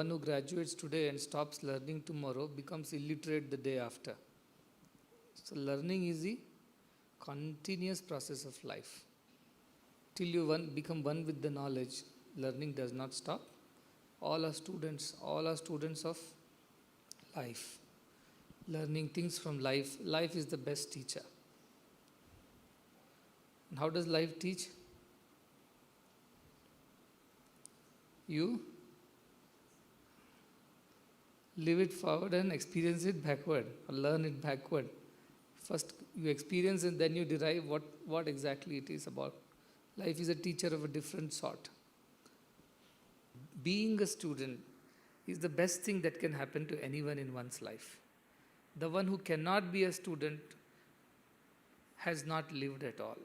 one who graduates today and stops learning tomorrow becomes illiterate the day after. So learning is the continuous process of life. Till you become one with the knowledge, learning does not stop. All are students of life. Learning things from life. Life is the best teacher. And how does life teach? You live it forward and experience it backward, or learn it backward. First you experience and then you derive what exactly it is about. Life is a teacher of a different sort. Being a student is the best thing that can happen to anyone in one's life. The one who cannot be a student has not lived at all.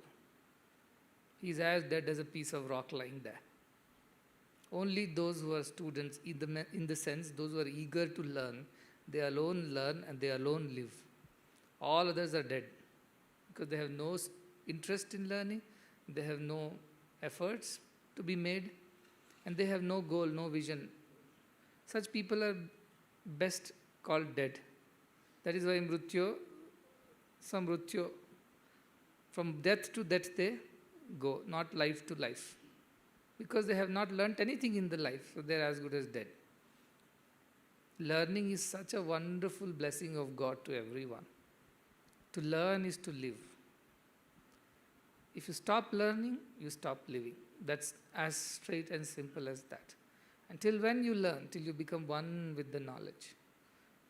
He is as dead as a piece of rock lying there. Only those who are students, in the sense, those who are eager to learn, they alone learn and they alone live. All others are dead because they have no interest in learning, they have no efforts to be made, and they have no goal, no vision. Such people are best called dead. That is why samrutyo, from death to death they go, not life to life. Because they have not learnt anything in the life, so they are as good as dead. Learning is such a wonderful blessing of God to everyone. To learn is to live. If you stop learning, you stop living. That's as straight and simple as that. Until when you learn, till you become one with the knowledge,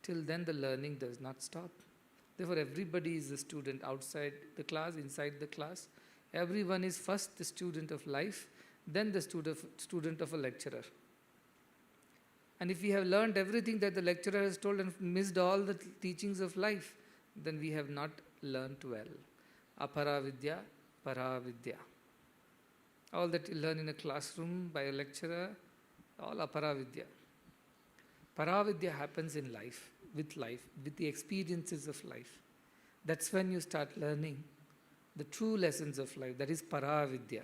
till then the learning does not stop. Therefore, everybody is a student outside the class, inside the class. Everyone is first the student of life, then the student of a lecturer. And if we have learned everything that the lecturer has told and missed all the teachings of life, then we have not learnt well. Aparavidya, paravidya. All that you learn in a classroom by a lecturer, all aparavidya. Paravidya happens in life, with the experiences of life. That's when you start learning the true lessons of life. That is paravidya.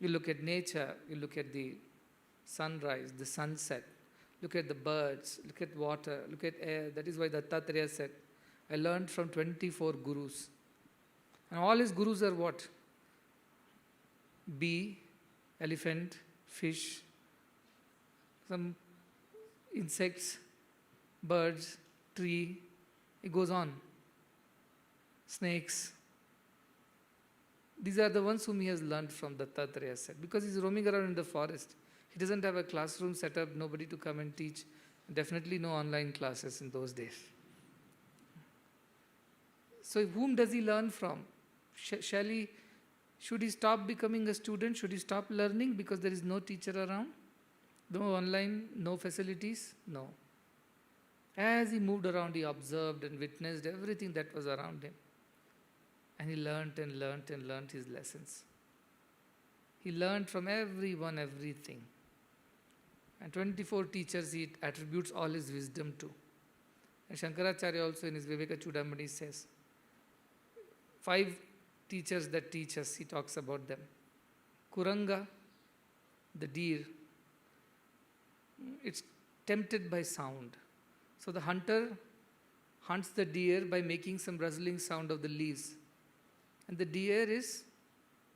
You look at nature, you look at the sunrise, the sunset, look at the birds, look at water, look at air. That is why Dattatreya said, I learned from 24 gurus. And all his gurus are what? Bee, elephant, fish, some insects, birds, tree. It goes on. Snakes. These are the ones whom he has learned from, Dattatreya said. Because he is roaming around in the forest. He doesn't have a classroom set up, nobody to come and teach. Definitely no online classes in those days. So whom does he learn from? Should he stop becoming a student? Should he stop learning because there is no teacher around? No online, no facilities? No. As he moved around, he observed and witnessed everything that was around him. And he learnt and learnt and learnt his lessons. He learnt from everyone, everything. And 24 teachers he attributes all his wisdom to. And Shankaracharya also in his Viveka Chudamani says, 5 teachers that teach us, he talks about them. Kuranga, the deer, it's tempted by sound. So the hunter hunts the deer by making some rustling sound of the leaves. And the deer is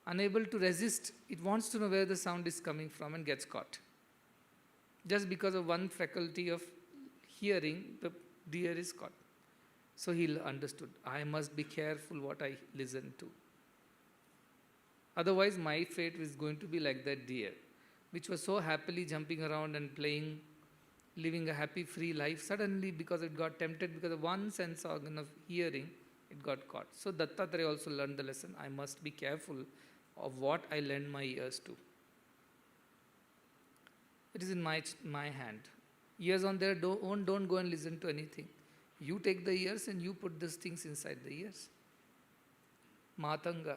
unable to resist. It wants to know where the sound is coming from and gets caught. Just because of one faculty of hearing, the deer is caught. So he understood, I must be careful what I listen to. Otherwise, my fate is going to be like that deer, which was so happily jumping around and playing, living a happy, free life. Suddenly, because it got tempted, because of one sense organ of hearing, it got caught. So Dattatreya also learned the lesson, I must be careful of what I lend my ears to. It is in my hand. Ears on their own, don't go and listen to anything. You take the ears and you put these things inside the ears. Matanga,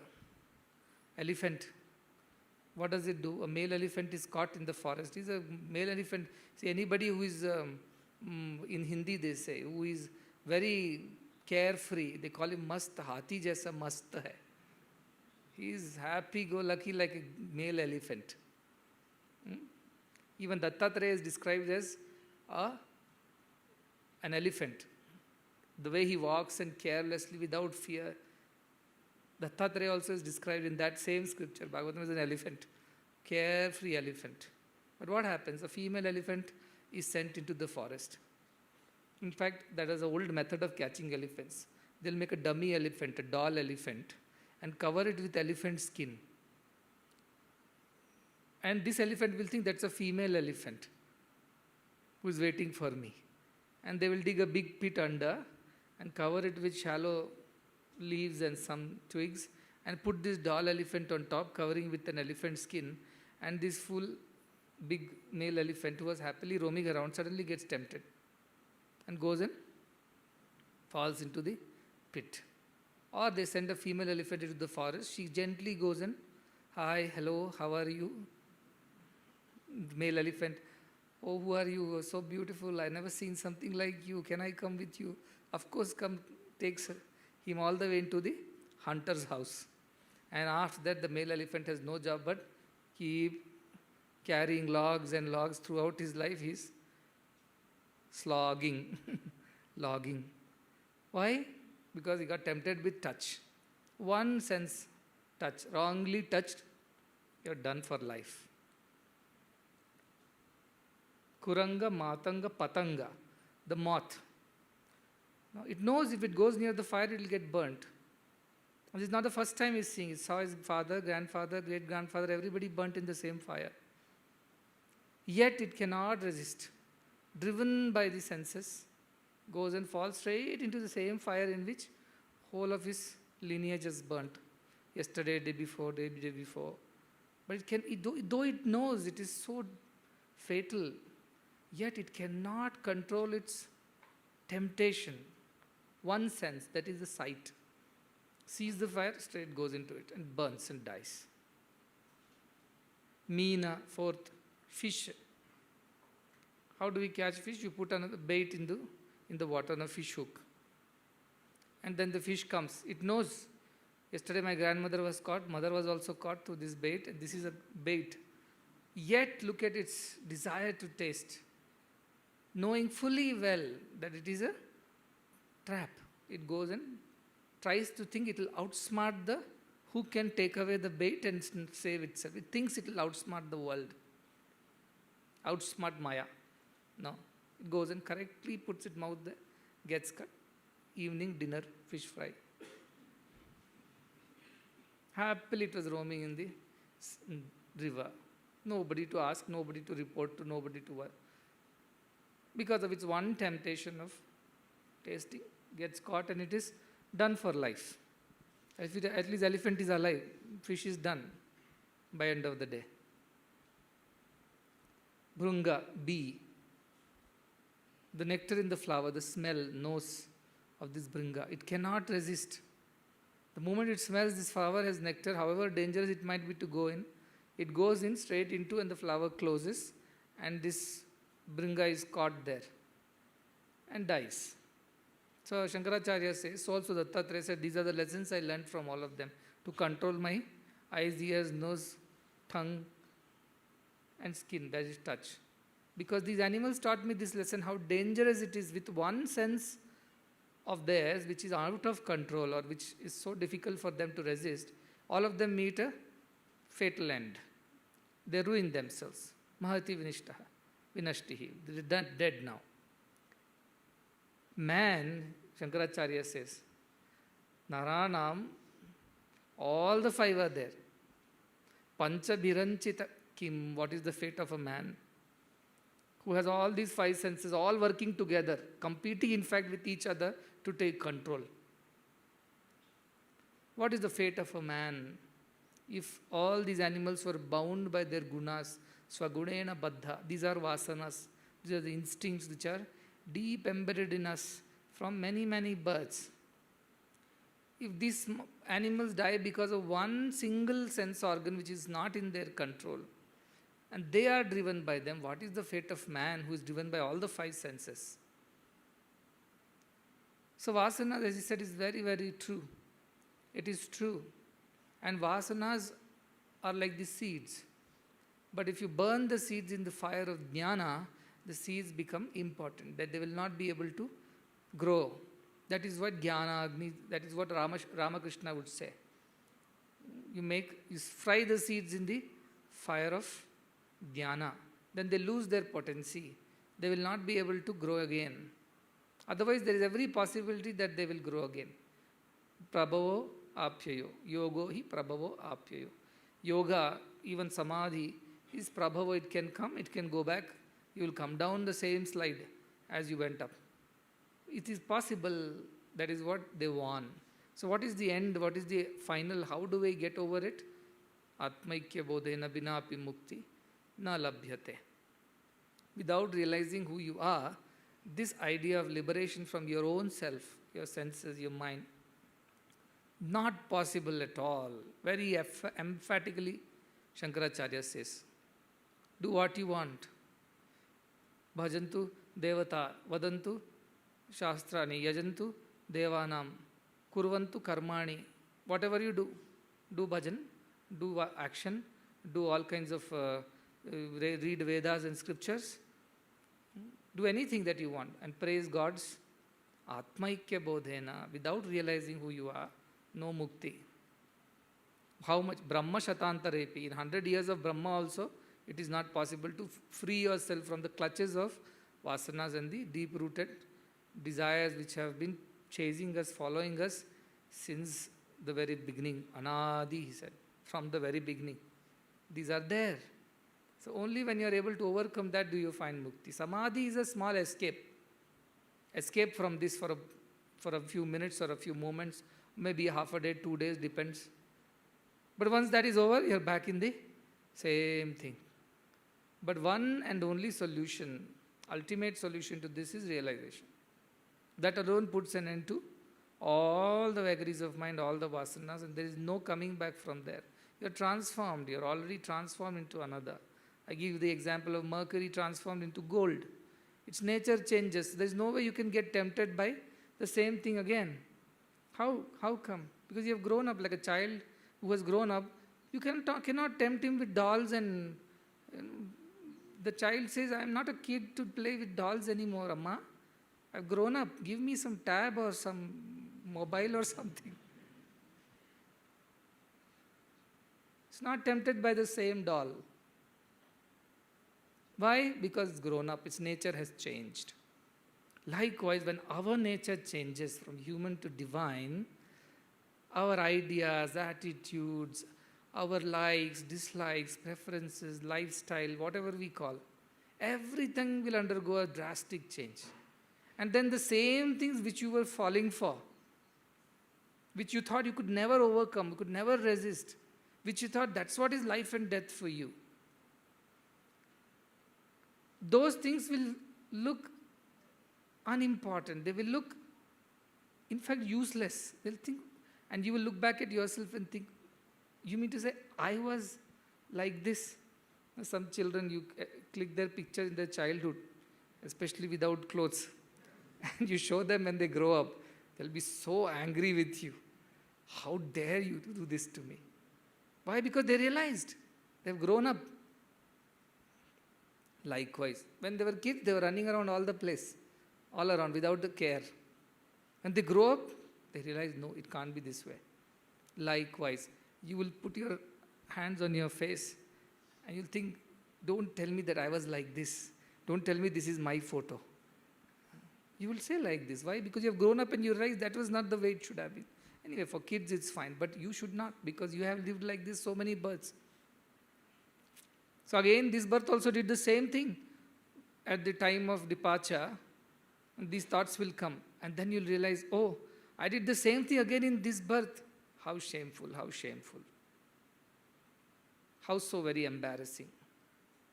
elephant. What does it do? A male elephant is caught in the forest. He's a male elephant. See, anybody who is, in Hindi they say, who is very carefree, they call him mast, hati jaisa mast hai. He is happy-go-lucky like a male elephant. Even Dattatreya is described as an elephant. The way he walks and carelessly without fear. Dattatreya also is described in that same scripture. Bhagavatam is an elephant, carefree elephant. But what happens? A female elephant is sent into the forest. In fact, that is an old method of catching elephants. They'll make a dummy elephant, a doll elephant, and cover it with elephant skin. And this elephant will think that's a female elephant who is waiting for me. And they will dig a big pit under and cover it with shallow leaves and some twigs and put this doll elephant on top, covering with an elephant skin. And this full big male elephant who was happily roaming around suddenly gets tempted and goes and falls into the pit. Or they send a female elephant into the forest. She gently goes and, hi, hello, how are you? Male elephant, oh, who are you? So beautiful. I never seen something like you. Can I come with you? Of course, come. Takes him all the way into the hunter's house. And after that, the male elephant has no job but keep carrying logs and logs throughout his life. He's slogging, logging. Why? Because he got tempted with touch. One sense touch, wrongly touched, you're done for life. Kuranga, matanga, patanga, the moth. Now, it knows if it goes near the fire, it will get burnt. And this is not the first time he's seeing. He saw his father, grandfather, great-grandfather, everybody burnt in the same fire. Yet it cannot resist. Driven by the senses, goes and falls straight into the same fire in which whole of his lineage is burnt. Yesterday, day before, day before. But though it knows it is so fatal, yet it cannot control its temptation. One sense, that is the sight. Sees the fire, straight goes into it and burns and dies. Meena, fourth, fish. How do we catch fish? You put another bait in the water on a fish hook. And then the fish comes. It knows. Yesterday my grandmother was caught, mother was also caught through this bait, and this is a bait. Yet look at its desire to taste. Knowing fully well that it is a trap. It goes and tries to think it will outsmart the who can take away the bait and save itself. It thinks it will outsmart the world. Outsmart Maya. No. It goes and correctly puts its mouth there, gets cut. Evening dinner, fish fry. Happily it was roaming in the river. Nobody to ask, nobody to report to, nobody to work. Because of its one temptation of tasting, gets caught and it is done for life. At least elephant is alive, fish is done by end of the day. Bhrunga, bee. The nectar in the flower, the smell, nose of this bhrunga, it cannot resist. The moment it smells this flower has nectar, however dangerous it might be to go in, it goes in straight into and the flower closes and this bhrunga is caught there and dies. So Shankaracharya says, so also Dattatreya said, these are the lessons I learned from all of them. To control my eyes, ears, nose, tongue and skin, that is touch. Because these animals taught me this lesson, how dangerous it is with one sense of theirs which is out of control or which is so difficult for them to resist. All of them meet a fatal end. They ruin themselves. Mahati vinashtihi. They're dead now. Man, Shankaracharya says, Naranam, all the five are there. Pancha biranchita kim, what is the fate of a man who has all these five senses all working together, competing in fact with each other to take control? What is the fate of a man if all these animals were bound by their gunas, swagunena baddha? These are vasanas, these are the instincts which are deep embedded in us from many, many births. If these animals die because of one single sense organ which is not in their control, and they are driven by them, what is the fate of man who is driven by all the five senses? So vasana, as he said, is very, very true. It is true. And vasanas are like the seeds. But if you burn the seeds in the fire of jnana, the seeds become important, that they will not be able to grow. That is what jnana agni, that is what Ramakrishna would say. You fry the seeds in the fire of jnana, then they lose their potency. They will not be able to grow again. Otherwise, there is every possibility that they will grow again. Prabhavo apyayo. Yogo hi prabhavo apyayo. Yoga, even samadhi, is prabhavo. It can come, it can go back. You will come down the same slide as you went up. It is possible. That is what they want. So what is the end? What is the final? How do we get over it? Atmaikya bodhena binapi mukti na labhyate. Without realizing who you are, this idea of liberation from your own self, your senses, your mind, not possible at all. Very emphatically, Shankaracharya says, do what you want. Bhajantu devata vadantu shastrani yajantu devanam kurvantu karmani. Whatever you do bhajan, do action, do all kinds of, read Vedas and scriptures, do anything that you want and praise God's Atmaikya Bodhena without realizing who you are, no mukti. How much? Brahma Shatantarepi. In 100 years of Brahma also, it is not possible to free yourself from the clutches of vasanas and the deep-rooted desires which have been chasing us, following us since the very beginning. Anadi, he said, from the very beginning. These are there. So only when you are able to overcome that do you find mukti. Samadhi is a small escape. Escape from this for a few minutes or a few moments, maybe half a day, 2 days, depends. But once that is over, you are back in the same thing. But one and only solution, ultimate solution to this is realization. That alone puts an end to all the vagaries of mind, all the vasanas, and there is no coming back from there. You are transformed. You are already transformed into another. I give you the example of mercury transformed into gold. Its nature changes. There is no way you can get tempted by the same thing again. How come? Because you have grown up like a child who has grown up. You cannot tempt him with dolls and the child says, I am not a kid to play with dolls anymore, Amma. I have grown up. Give me some tab or some mobile or something. It's not tempted by the same doll. Why? Because it's grown up, its nature has changed. Likewise, when our nature changes from human to divine, our ideas, attitudes, our likes, dislikes, preferences, lifestyle, whatever we call, everything will undergo a drastic change. And then the same things which you were falling for, which you thought you could never overcome, you could never resist, which you thought that's what is life and death for you, those things will look unimportant. They will look, in fact, useless. They'll think, and you will look back at yourself and think, you mean to say, I was like this? Some children, you click their picture in their childhood, especially without clothes, and you show them when they grow up, they'll be so angry with you. How dare you to do this to me? Why? Because they realized they've grown up. Likewise, when they were kids, they were running around all the place, all around without the care. When they grow up, they realize, no, it can't be this way. Likewise, you will put your hands on your face and you'll think, don't tell me that I was like this. Don't tell me this is my photo. You will say like this. Why? Because you have grown up and you realize that was not the way it should have been. Anyway, for kids it's fine, but you should not, because you have lived like this so many births. So again, this birth also did the same thing. At the time of departure, these thoughts will come. And then you'll realize, oh, I did the same thing again in this birth. How shameful, how shameful. How so very embarrassing.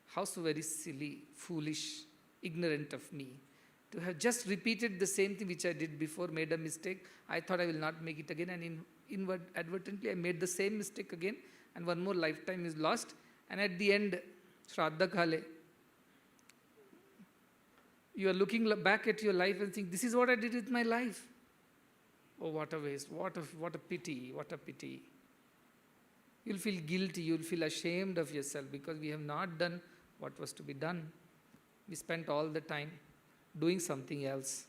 How so very silly, foolish, ignorant of me. To have just repeated the same thing which I did before, made a mistake. I thought I will not make it again, and inadvertently I made the same mistake again, and one more lifetime is lost. And at the end, Shraddha Kale, you are looking back at your life and think, this is what I did with my life. Oh, what a waste, what a pity, what a pity. You'll feel guilty, you'll feel ashamed of yourself because we have not done what was to be done. We spent all the time doing something else.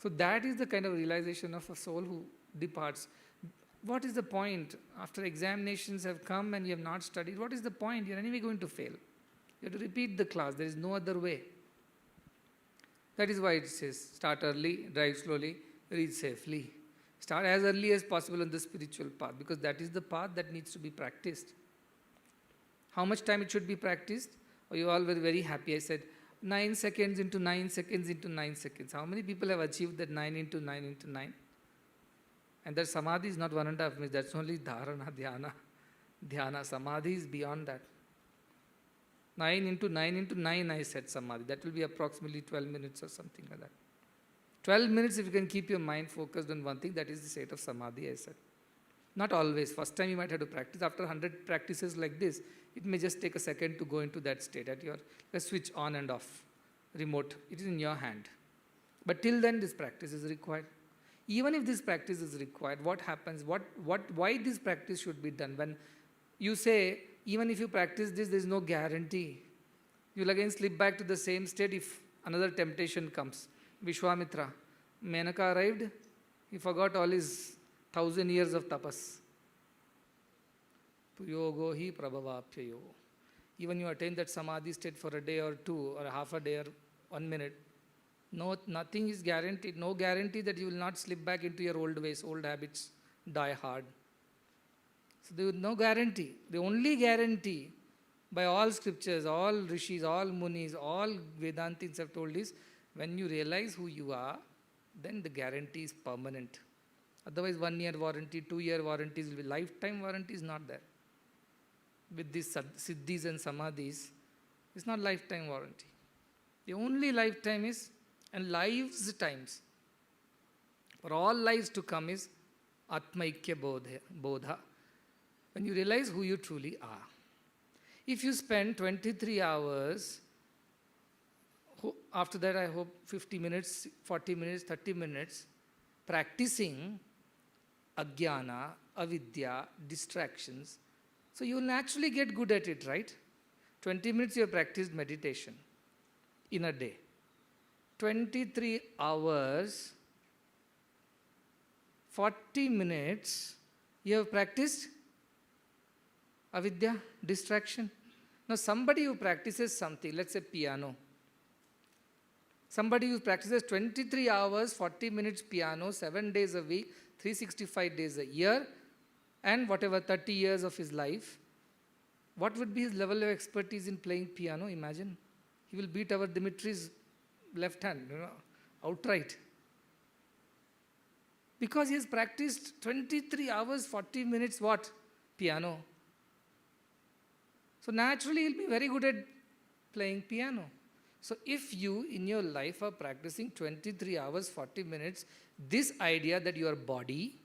So that is the kind of realization of a soul who departs. What is the point? After examinations have come and you have not studied, what is the point? You're anyway going to fail. You have to repeat the class. There is no other way. That is why it says, start early, drive slowly, reach safely. Start as early as possible on the spiritual path, because that is the path that needs to be practiced. How much time it should be practiced? Oh, you all were very happy. I said, 9 seconds into 9 seconds into 9 seconds. How many people have achieved that 9 into 9 into 9? And that samadhi is not 1.5 minutes. That's only dharana, dhyana. Dhyana, samadhi is beyond that. 9 into 9 into 9, I said samadhi. That will be approximately 12 minutes or something like that. 12 minutes, if you can keep your mind focused on one thing, that is the state of samadhi, I said. Not always. First time you might have to practice. After 100 practices like this, it may just take a second to go into that state. At your switch on and off, remote. It is in your hand. But till then, this practice is required. Even if this practice is required, what happens? Why this practice should be done? When you say, even if you practice this, there is no guarantee. You will again slip back to the same state if another temptation comes. Vishwamitra, Menaka arrived, he forgot all his 1,000 years of tapas. Puyogo hi prabhavapyayo. Even you attain that samadhi state for a day or two, or half a day or 1 minute, no, nothing is guaranteed. No guarantee that you will not slip back into your old ways, old habits, die hard. So there is no guarantee. The only guarantee by all scriptures, all rishis, all munis, all Vedantins have told is, when you realize who you are, then the guarantee is permanent. Otherwise, 1 year warranty, 2 year warranties will be, lifetime warranty is not there. With these siddhis and samadhis, it's not lifetime warranty. The only lifetime is, and lives times, for all lives to come is Atmaikya Bodha. When you realize who you truly are. If you spend 23 hours, after that I hope 50 minutes, 40 minutes, 30 minutes, practicing ajnana, avidya, distractions, so you will naturally get good at it, right? 20 minutes you have practiced meditation in a day. 23 hours, 40 minutes, you have practiced avidya, distraction. Now somebody who practices something, let's say piano, somebody who practices 23 hours, 40 minutes piano, 7 days a week, 365 days a year, and whatever 30 years of his life, what would be his level of expertise in playing piano? Imagine. He will beat our Dimitri's left hand, outright. Because he has practiced 23 hours, 40 minutes, what? Piano. So naturally, he'll be very good at playing piano. So if you, in your life, are practicing 23 hours, 40 minutes, this idea that your body,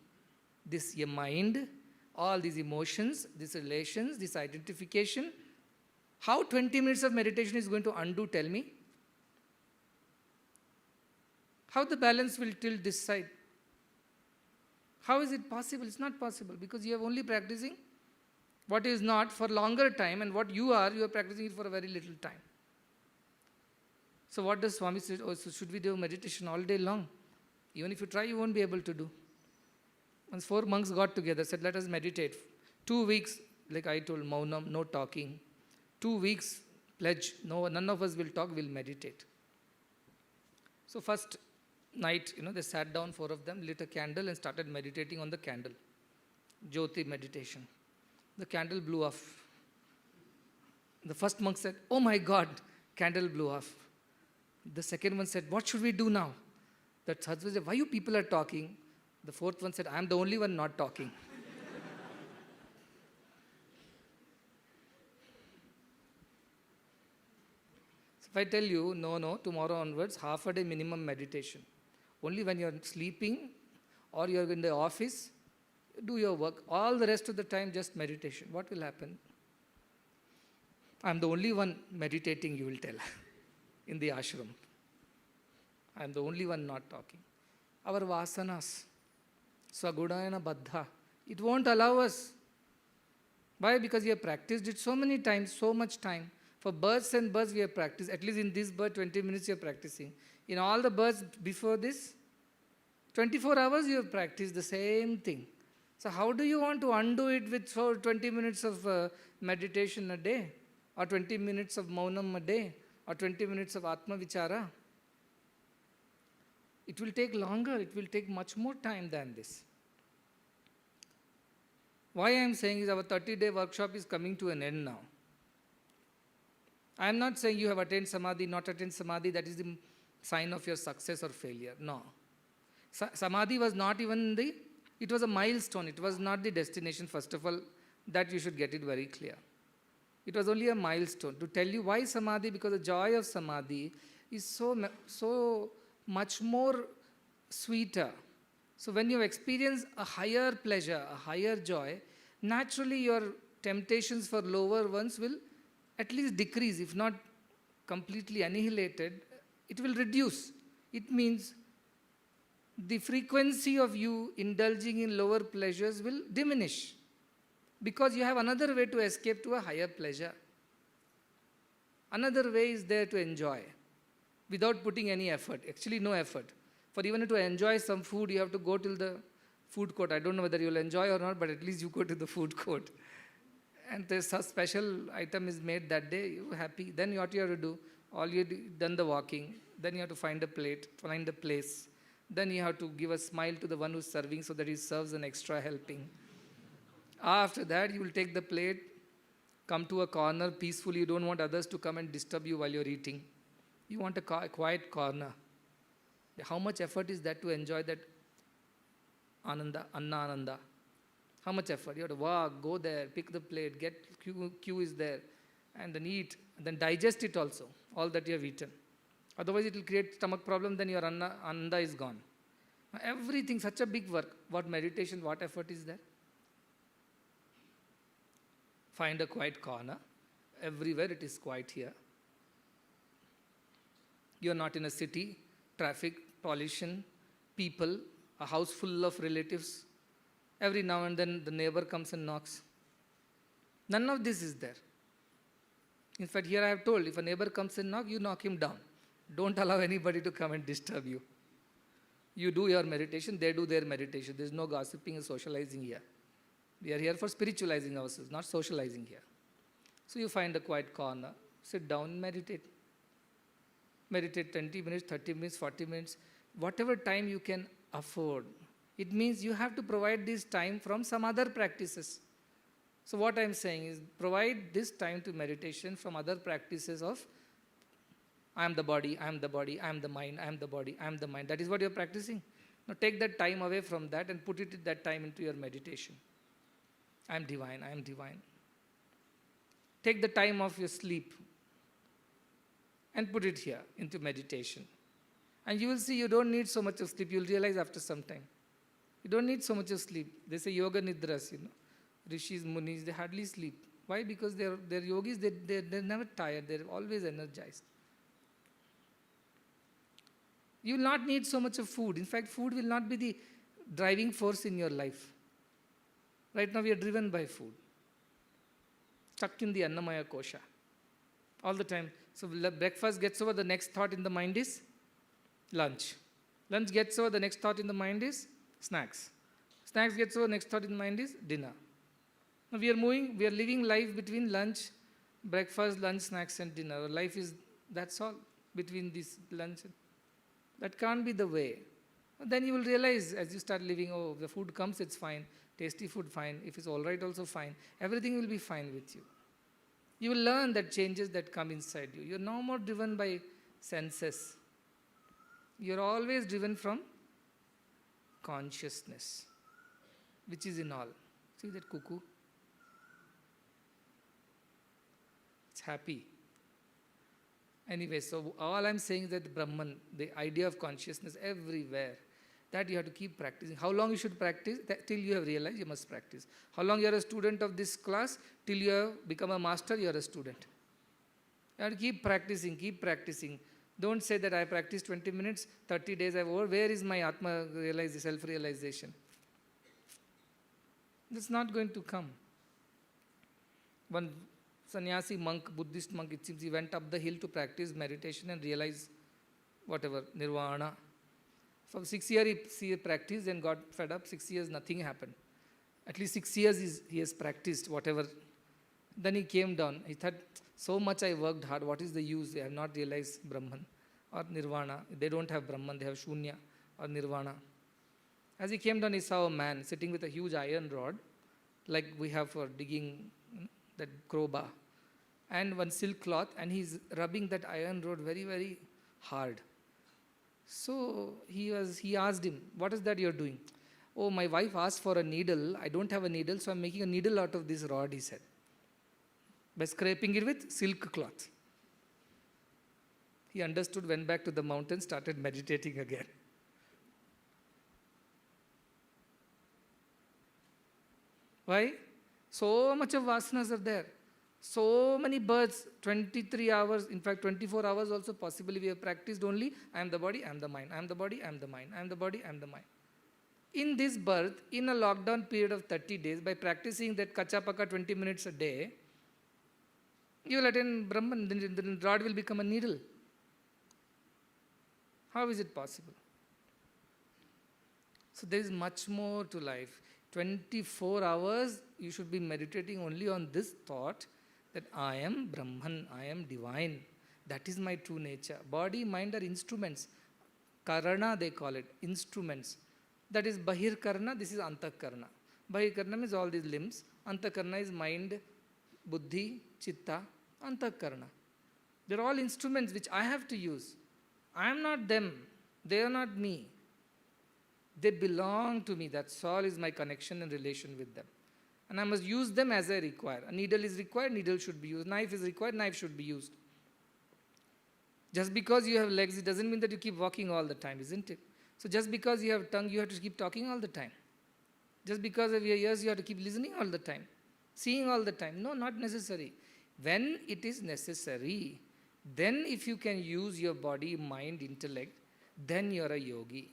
this your mind, all these emotions, these relations, this identification, how 20 minutes of meditation is going to undo, tell me? How the balance will tilt this side? How is it possible? It's not possible, because you are only practicing what is not for longer time, and what you are practicing it for a very little time. So what does Swami say? Oh, so should we do meditation all day long? Even if you try, you won't be able to do. Once 4 monks got together, said, let us meditate. 2 weeks, like I told, maunam, no talking. 2 weeks, pledge, no, none of us will talk, we'll meditate. So first night, they sat down, 4 of them, lit a candle and started meditating on the candle. Jyoti meditation. The candle blew off. The first monk said, oh my God, candle blew off. The second one said, what should we do now? The third one said, why you people are talking? The fourth one said, I am the only one not talking. So if I tell you, no, tomorrow onwards, half a day minimum meditation. Only when you are sleeping or you are in the office, do your work. All the rest of the time, just meditation. What will happen? I am the only one meditating, you will tell, in the ashram. I am the only one not talking. Our vasanas, Swagudayana Baddha, it won't allow us. Why? Because you have practiced it so many times, so much time. For births and births we have practiced. At least in this birth, 20 minutes you are practicing. In all the births before this, 24 hours you have practiced the same thing. So how do you want to undo it with 20 minutes of meditation a day? Or 20 minutes of maunam a day? Or 20 minutes of atma vichara? It will take longer. It will take much more time than this. Why I am saying is our 30-day workshop is coming to an end now. I am not saying you have attained samadhi, not attained samadhi, that is the sign of your success or failure. No. Samadhi was not even it was a milestone. It was not the destination, first of all. That you should get it very clear. It was only a milestone. To tell you why samadhi, because the joy of samadhi is so much more sweeter. So when you experience a higher pleasure, a higher joy, naturally your temptations for lower ones will at least decrease, if not completely annihilated, it will reduce. It means the frequency of you indulging in lower pleasures will diminish because you have another way to escape to a higher pleasure. Another way is there to enjoy without putting any effort, actually no effort. For even to enjoy some food, you have to go till the food court. I don't know whether you will enjoy or not, but at least you go to the food court. And there's a special item is made that day, you're happy. Then what you have to do, all you've done the walking, then you have to find a plate, find a place. Then you have to give a smile to the one who's serving so that he serves an extra helping. After that, you will take the plate, come to a corner peacefully. You don't want others to come and disturb you while you're eating. You want a quiet corner. How much effort is that to enjoy that ananda, anna ananda? How much effort? You have to walk, go there, pick the plate, get queue is there, and then eat, and then digest it also, all that you have eaten. Otherwise it will create stomach problem, then your ananda is gone. Everything, such a big work. What meditation, what effort is there? Find a quiet corner. Everywhere it is quiet here. You are not in a city, traffic, pollution, people, a house full of relatives. Every now and then the neighbor comes and knocks. None of this is there. In fact, here I have told, if a neighbor comes and knocks, you knock him down. Don't allow anybody to come and disturb you. You do your meditation, they do their meditation. There is no gossiping and socializing here. We are here for spiritualizing ourselves, not socializing here. So you find a quiet corner, sit down, meditate. Meditate 20 minutes, 30 minutes, 40 minutes, whatever time you can afford. It means you have to provide this time from some other practices. So what I am saying is provide this time to meditation from other practices of I am the body, I am the body, I am the mind, I am the body, I am the mind. That is what you are practicing. Now take that time away from that and put it that time into your meditation. I am divine, I am divine. Take the time of your sleep and put it here into meditation. And you will see you don't need so much of sleep. You will realize after some time. You don't need so much of sleep. They say yoga nidras, Rishis, Munis, they hardly sleep. Why? Because they're yogis, they're never tired. They're always energized. You will not need so much of food. In fact, food will not be the driving force in your life. Right now we are driven by food. Stuck in the annamaya kosha. All the time. So breakfast gets over, the next thought in the mind is lunch. Lunch gets over, the next thought in the mind is snacks. Snacks gets over, next thought in the mind is dinner. Now we are living life between lunch, breakfast, lunch, snacks and dinner. Our life is, that's all, between this lunch. That can't be the way. Then you will realize as you start living, oh, the food comes, it's fine. Tasty food, fine. If it's all right, also fine. Everything will be fine with you. You will learn that changes that come inside you. You're no more driven by senses. You're always driven from consciousness, which is in all. See that cuckoo? It's happy. Anyway, so all I'm saying is that the Brahman, the idea of consciousness everywhere, that you have to keep practicing. How long you should practice? Till you have realized you must practice. How long you are a student of this class? Till you have become a master, you are a student. You have to keep practicing, keep practicing. Don't say that I practiced 20 minutes, 30 days I've over. Where is my Atma self-realization? That's not going to come. One sannyasi monk, Buddhist monk, it seems he went up the hill to practice meditation and realize whatever, nirvana. For 6 years he practiced and got fed up. 6 years nothing happened. At least 6 years he has practiced whatever. Then he came down. He thought, so much I worked hard, what is the use? I have not realized Brahman or Nirvana. They don't have Brahman, they have Shunya or Nirvana. As he came down, he saw a man sitting with a huge iron rod, like we have for digging that crowbar, and one silk cloth, and he's rubbing that iron rod very, very hard. So he asked him, what is that you're doing? Oh, my wife asked for a needle. I don't have a needle, so I'm making a needle out of this rod, he said, by scraping it with silk cloth. He understood, went back to the mountain, started meditating again. Why? So much of vasanas are there. So many births, 23 hours, in fact 24 hours also possibly we have practiced only, I am the body, I am the mind, I am the body, I am the mind, I am the body, I am the mind. In this birth, in a lockdown period of 30 days, by practicing that kachapaka 20 minutes a day, you will attain Brahman, the rod will become a needle. How is it possible? So there is much more to life. 24 hours you should be meditating only on this thought that I am Brahman, I am divine. That is my true nature. Body, mind are instruments. Karana they call it, instruments. That is Bahir Karna, this is Antakarna. Bahir Karna means all these limbs. Antakarna is mind, buddhi, chitta, Antakarna. They are all instruments which I have to use. I am not them, they are not me. They belong to me. That's all is my connection and relation with them. And I must use them as I require. A needle is required, needle should be used. Knife is required, knife should be used. Just because you have legs, it doesn't mean that you keep walking all the time, isn't it? So just because you have tongue, you have to keep talking all the time. Just because of your ears, you have to keep listening all the time. Seeing all the time. No, not necessary. When it is necessary, then if you can use your body, mind, intellect, then you are a yogi.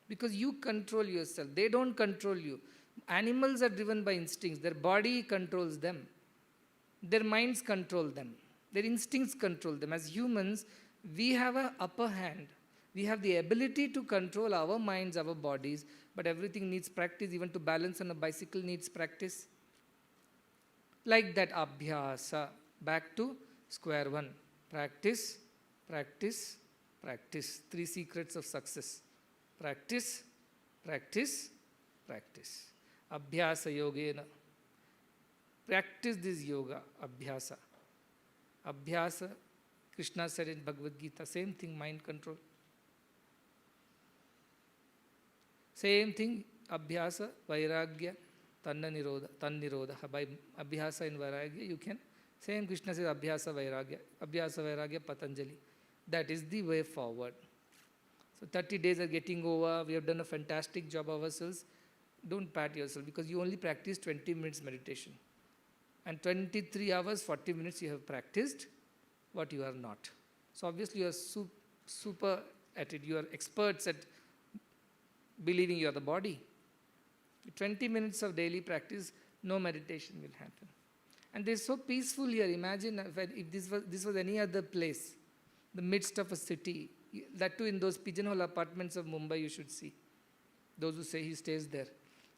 Because you control yourself. They don't control you. Animals are driven by instincts. Their body controls them. Their minds control them. Their instincts control them. As humans, we have an upper hand. We have the ability to control our minds, our bodies, but everything needs practice. Even to balance on a bicycle needs practice. Like that abhyasa. Back to square one. Practice, practice, practice. 3 secrets of success. Practice, practice, practice. Abhyasa yogena. Practice this yoga, abhyasa. Abhyasa, Krishna said in Bhagavad Gita, same thing, mind control. Same thing, abhyasa, vairagya, tanna nirodha. By abhyasa and vairagya, you can, same Krishna says abhyasa, vairagya, Patanjali. That is the way forward. So 30 days are getting over, we have done a fantastic job ourselves. Don't pat yourself because you only practice 20 minutes meditation. And 23 hours, 40 minutes you have practiced what you are not. So obviously you are super at it, you are experts at believing you are the body. 20 minutes of daily practice, no meditation will happen. And it is so peaceful here. Imagine if this was any other place, the midst of a city, that too in those pigeonhole apartments of Mumbai you should see. Those who say he stays there.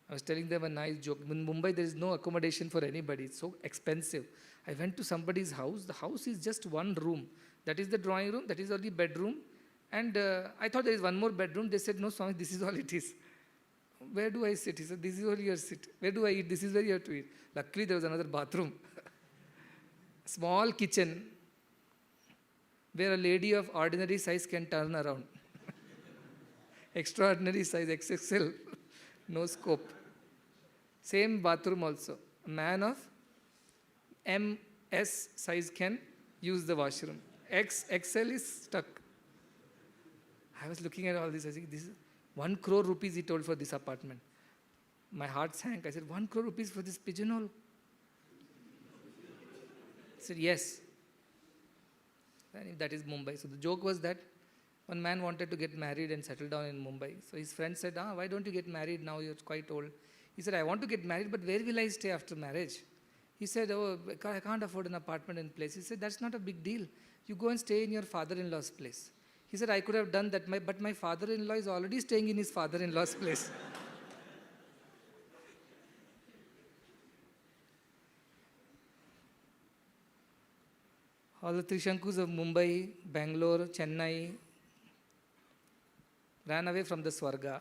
I was telling them a nice joke. In Mumbai there is no accommodation for anybody. It's so expensive. I went to somebody's house. The house is just one room. That is the drawing room. That is only bedroom. And I thought there is one more bedroom. They said, no, Swami, this is all it is. Where do I sit? He said, this is all your sit. Where do I eat? This is where you have to eat. Luckily there was another bathroom. Small kitchen where a lady of ordinary size can turn around. Extraordinary size, XXL, no scope. Same bathroom also. A man of MS size can use the washroom. XXL is stuck. I was looking at all this. I said, this is 1 crore rupees he told for this apartment. My heart sank. I said, 1 crore rupees for this pigeonhole? He said, yes. And that is Mumbai. So the joke was that one man wanted to get married and settle down in Mumbai. So his friend said, why don't you get married now? You're quite old. He said, I want to get married, but where will I stay after marriage? He said, oh, I can't afford an apartment in place. He said, that's not a big deal. You go and stay in your father-in-law's place. He said, I could have done that, but my father-in-law is already staying in his father-in-law's place. All the Trishankus of Mumbai, Bangalore, Chennai ran away from the Swarga.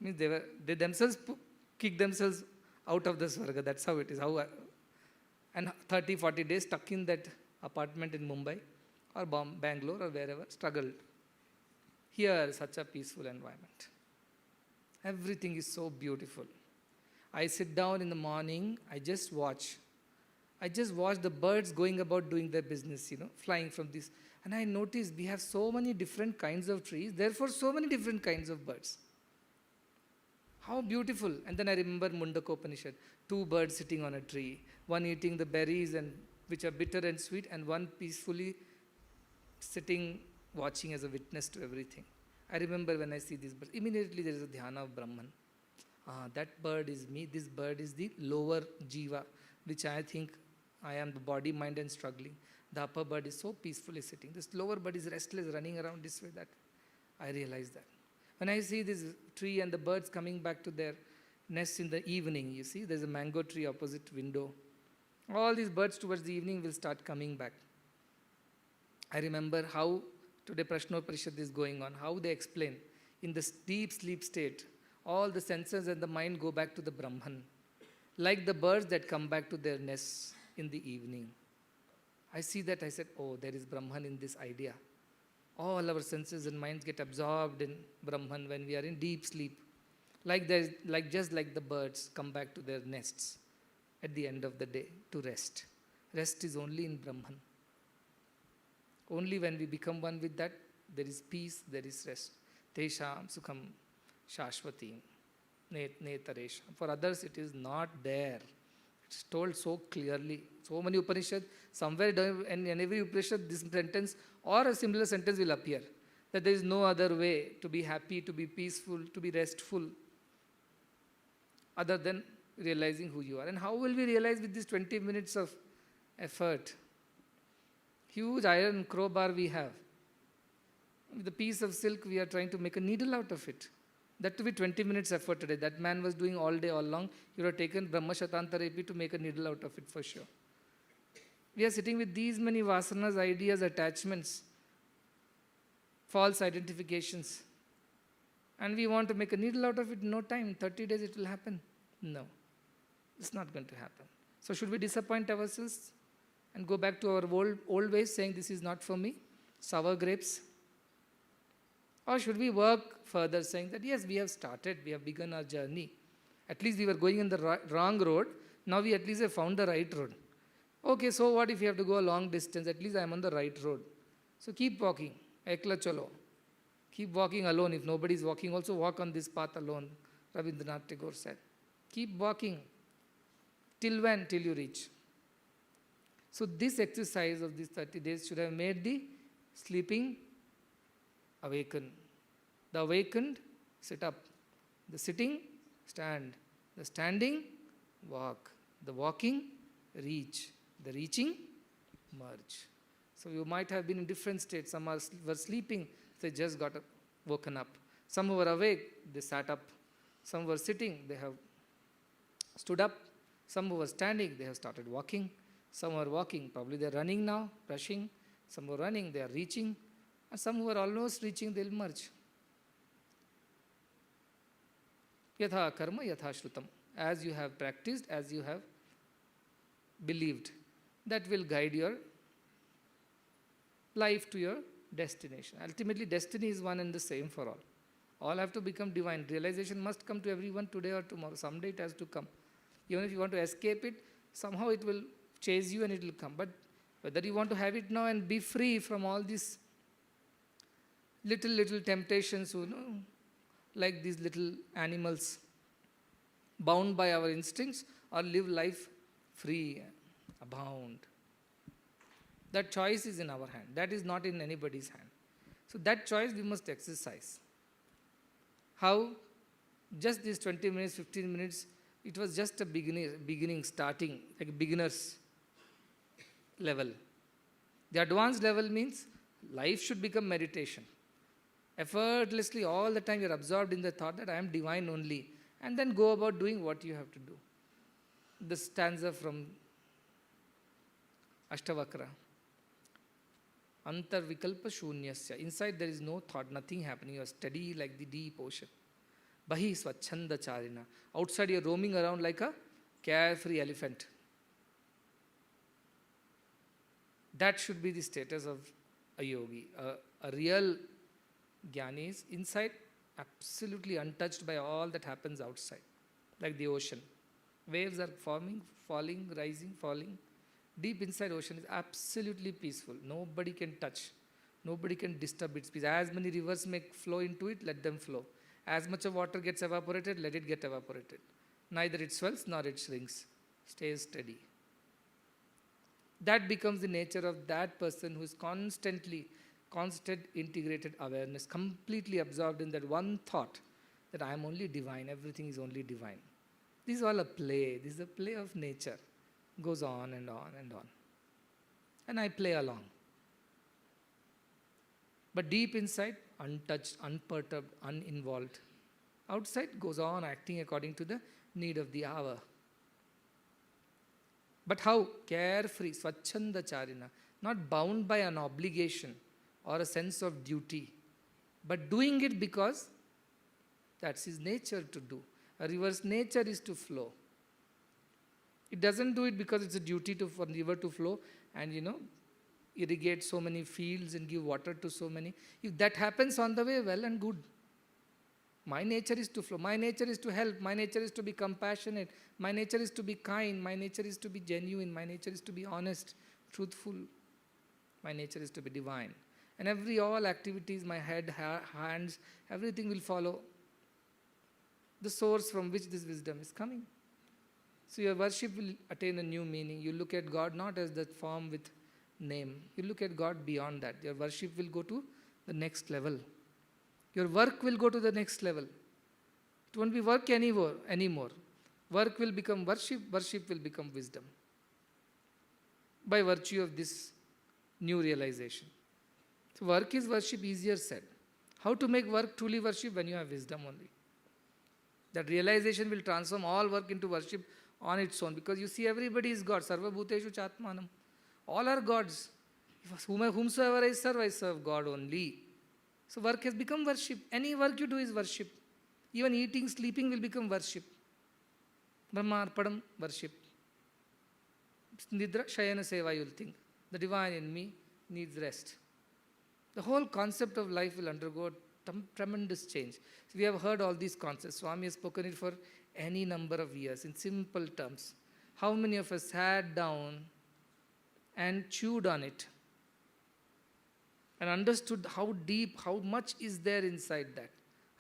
Means they themselves kicked themselves out of the Swarga. That's how it is. And 30, 40 days stuck in that apartment in Mumbai or Bangalore or wherever, struggled. Here, such a peaceful environment. Everything is so beautiful. I sit down in the morning, I just watch the birds going about doing their business, flying from this. And I notice we have so many different kinds of trees, therefore so many different kinds of birds. How beautiful. And then I remember Mundakopanishad, 2 birds sitting on a tree, one eating the berries which are bitter and sweet, and one peacefully sitting, watching as a witness to everything. I remember when I see these birds, immediately there is a dhyana of Brahman. That bird is me, this bird is the lower jiva, which I think I am the body, mind and struggling. The upper bird is so peacefully sitting. This lower bird is restless, running around this way, that. I realize that. When I see this tree and the birds coming back to their nests in the evening, you see, there's a mango tree opposite window. All these birds towards the evening will start coming back. I remember how today Prashnoparishad is going on, how they explain in this deep sleep state, all the senses and the mind go back to the Brahman, like the birds that come back to their nests in the evening. I see that, I said, oh, there is Brahman in this idea. All our senses and minds get absorbed in Brahman when we are in deep sleep. Just like the birds come back to their nests at the end of the day to rest. Rest is only in Brahman. Only when we become one with that, there is peace, there is rest. Tesham sukham shashvatim netaresham. For others, it is not there. It's told so clearly. So many Upanishads, somewhere in every Upanishad, this sentence or a similar sentence will appear. That there is no other way to be happy, to be peaceful, to be restful, other than realizing who you are. And how will we realize with this 20 minutes of effort? Huge iron crowbar we have. With a piece of silk, we are trying to make a needle out of it. That to be 20 minutes effort today. That man was doing all day, all long. You have taken Brahma Shatantarepi to make a needle out of it for sure. We are sitting with these many vasanas, ideas, attachments, false identifications. And we want to make a needle out of it. No time. 30 days it will happen. No. It's not going to happen. So should we disappoint ourselves and go back to our old ways, saying this is not for me? Sour grapes. Or should we work further, saying that yes, we have started, we have begun our journey. At least we were going in the wrong road. Now we at least have found the right road. Okay, so what if you have to go a long distance? At least I am on the right road. So keep walking. Ekla chalo. Keep walking alone. If nobody is walking, also walk on this path alone. Rabindranath Tagore said. Keep walking. Till when? Till you reach. So this exercise of these 30 days should have made the sleeping awaken. The awakened, sit up. The sitting, stand. The standing, walk. The walking, reach. The reaching, merge. So you might have been in different states. Some were sleeping, they just got woken up. Some were awake, they sat up. Some were sitting, they have stood up. Some were standing, they have started walking. Some were walking, probably they are running now, rushing. Some were running, they are reaching. And some who are almost reaching, they will merge. Yatha karma, yatha shrutam. As you have practiced, as you have believed, that will guide your life to your destination. Ultimately, destiny is one and the same for all. All have to become divine. Realization must come to everyone today or tomorrow. Someday it has to come. Even if you want to escape it, somehow it will chase you and it will come. But whether you want to have it now and be free from all these little temptations, like these little animals, bound by our instincts, or live life free, abound. That choice is in our hand. That is not in anybody's hand. So that choice we must exercise. How? Just these 20 minutes, 15 minutes, It was just a beginning, starting, like a beginner's level. The advanced level means life should become meditation. Effortlessly, all the time you're absorbed in the thought that I am divine only, and then go about doing what you have to do. The stanza from Ashtavakra. Antar vikalpa shunyasya. Inside there is no thought, nothing happening. You are steady like the deep ocean. Bahi swachhanda charina. Outside you are roaming around like a carefree elephant. That should be the status of a yogi. A real jnani is inside, absolutely untouched by all that happens outside. Like the ocean. Waves are forming, falling, rising, falling. Deep inside ocean is absolutely peaceful. Nobody can touch. Nobody can disturb its peace. As many rivers may flow into it, let them flow. As much of water gets evaporated, let it get evaporated. Neither it swells nor it shrinks. Stays steady. That becomes the nature of that person who is constant integrated awareness, completely absorbed in that one thought that I am only divine, everything is only divine. This is all a play. This is a play of nature. Goes on and on and on. And I play along. But deep inside, untouched, unperturbed, uninvolved. Outside goes on acting according to the need of the hour. But how? Carefree, swachhanda charina. Not bound by an obligation or a sense of duty, but doing it because that's his nature to do. A river's nature is to flow. It doesn't do it because it's a duty for the river to flow and, irrigate so many fields and give water to so many. If that happens on the way, well and good. My nature is to flow. My nature is to help. My nature is to be compassionate. My nature is to be kind. My nature is to be genuine. My nature is to be honest, truthful. My nature is to be divine. And all activities, my head, hands, everything will follow the source from which this wisdom is coming. So your worship will attain a new meaning. You look at God not as that form with name. You look at God beyond that. Your worship will go to the next level. Your work will go to the next level. It won't be work anymore. Work will become worship. Worship will become wisdom. By virtue of this new realization. So work is worship, easier said. How to make work truly worship? When you have wisdom only. That realization will transform all work into worship on its own. Because you see, everybody is God. Sarva bhuteshu chatmanam. All are gods. Whomsoever I serve God only. So work has become worship. Any work you do is worship. Even eating, sleeping will become worship. Brahmarpadam, worship. Nidra, Shayana Seva, you'll think. The divine in me needs rest. The whole concept of life will undergo tremendous change. So we have heard all these concepts. Swami has spoken it for any number of years in simple terms. How many of us sat down and chewed on it and understood how deep, how much is there inside that?